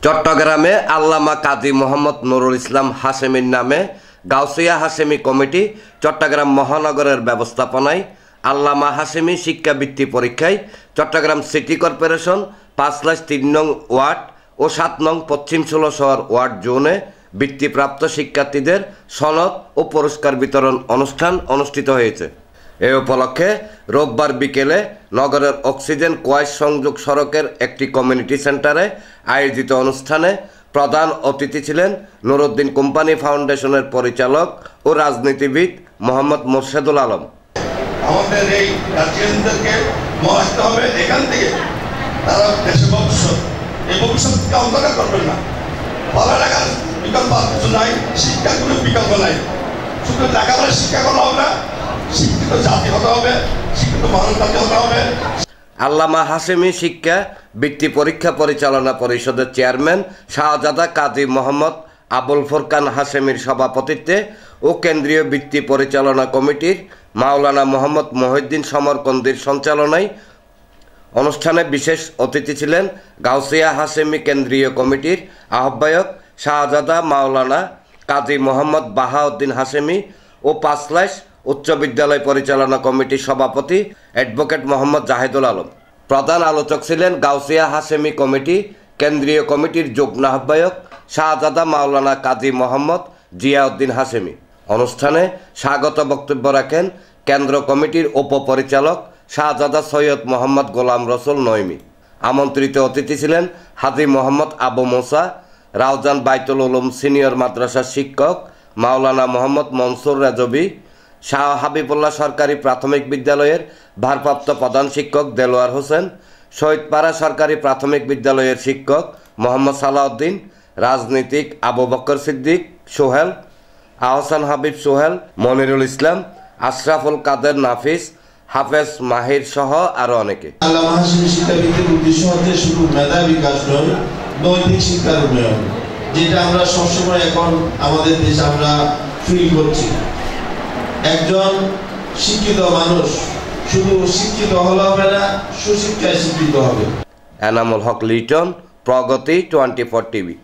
চট্টগ্রামে আল্লামা কাজী মোহাম্মদ নুরুল ইসলাম হাশেমীর নামে গাউসিয়া হাশেমী কমিটি চট্টগ্রাম মহানগরের ব্যবস্থাপনায় আল্লামা হাশেমী শিক্ষাবৃত্তি পরীক্ষায় চট্টগ্রাম সিটি কর্পোরেশন ৫/৩ নং ওয়ার্ড ও ৭ নং পশ্চিম ১৬ শহর ওয়ার্ড জোনে বৃত্তিপ্রাপ্ত শিক্ষার্থীদের সনদ ও পুরস্কার বিতরণ অনুষ্ঠান অনুষ্ঠিত হয়েছে। এ উপলক্ষে রোববার বিকেলে নগরের অক্সিজেন কোয়াইশ সংযোগ সড়কের একটি কমিউনিটি সেন্টারে আয়োজিত অনুষ্ঠানে প্রধান অতিথি ছিলেন নুরুদ্দিন কোম্পানি ফাউন্ডেশনের পরিচালক ও রাজনীতিবিদ মোহাম্মদ মোর্শেদুল আলম। আমাদের এই গার্জিয়ানদেরকে মনে রাখতে হবে, এখান থেকে তারা দেশের ভবিষ্যৎ, এই ভবিষ্যৎকে অন্ধকার করবেন না। পড়ালেখার বিকল্প কিছু নাই, শিক্ষার কোনো বিকল্প নাই। শুধু লেখাপড়া শিক্ষা করা হবে না, শিক্ষিত জাতি হতে হবে, শিক্ষিত মানুষ জাতি হতে হবে। আল্লামা হাশেমী শিক্ষা বৃত্তি পরীক্ষা পরিচালনা পরিষদের চেয়ারম্যান শাহজাদা কাজী মোহাম্মদ আবুল ফোরকান হাশেমীর সভাপতিত্বে ও কেন্দ্রীয় বৃত্তি পরিচালনা কমিটির মাওলানা মোহাম্মদ মহিউদ্দিন সমরকন্দির সঞ্চালনায় অনুষ্ঠানে বিশেষ অতিথি ছিলেন গাউসিয়া হাশেমী কেন্দ্রীয় কমিটির আহ্বায়ক শাহজাদা মাওলানা কাজী মোহাম্মদ বাহাউদ্দিন হাশেমী ও ৫ উচ্চ বিদ্যালয় পরিচালনা কমিটির সভাপতি অ্যাডভোকেট মোহাম্মদ জাহিদুল আলম। প্রধান আলোচক ছিলেন গাউসিয়া হাশেমী কমিটি কেন্দ্রীয় কমিটির যুগ্ম আহ্বায়ক শাহজাদা মাওলানা কাজী মোহাম্মদ জিয়াউদ্দিন হাশেমী। অনুষ্ঠানে স্বাগত বক্তব্য রাখেন কেন্দ্র কমিটির উপপরিচালক শাহজাদা সৈয়দ মোহাম্মদ গোলাম রসুল নইমি। আমন্ত্রিত অতিথি ছিলেন হাজী মোহাম্মদ আবু মুসা, রাউজান বাইতুল উলুম সিনিয়র মাদ্রাসার শিক্ষক মাওলানা মোহাম্মদ মনসুর রাজবি, শাহ হাবিবুল্লাহ সরকারি প্রাথমিক বিদ্যালয়ের ভারপ্রাপ্ত প্রধান শিক্ষক দেলোয়ার হোসেন, শহীদপাড়া সরকারি প্রাথমিক বিদ্যালয়ের শিক্ষক মোহাম্মদ সালাউদ্দিন, রাজনীতিক আবু বকর সিদ্দিক সোহেল, আহসান হাবিব সোহেল, মনিরুল ইসলাম, আশরাফুল কাদের নাফিস, হাফেজ মাহির সহ আরো অনেকে। আল্লামা হাশেমী শিক্ষাবৃত্তির উদ্দেশ্য হচ্ছে শুধু মেধা বিকাশ নয়, নৈতিক শিক্ষার উন্নয়ন, যেটা আমরা সবসময় এখন আমাদের দেশে আমরা ফিল করছি। একজন শিক্ষিত মানুষ শুধু শিক্ষিত হলে হবে না, সুশিক্ষায় শিক্ষিত হবে। এনামুল হক লিটন, প্রগতি 24 টিভি।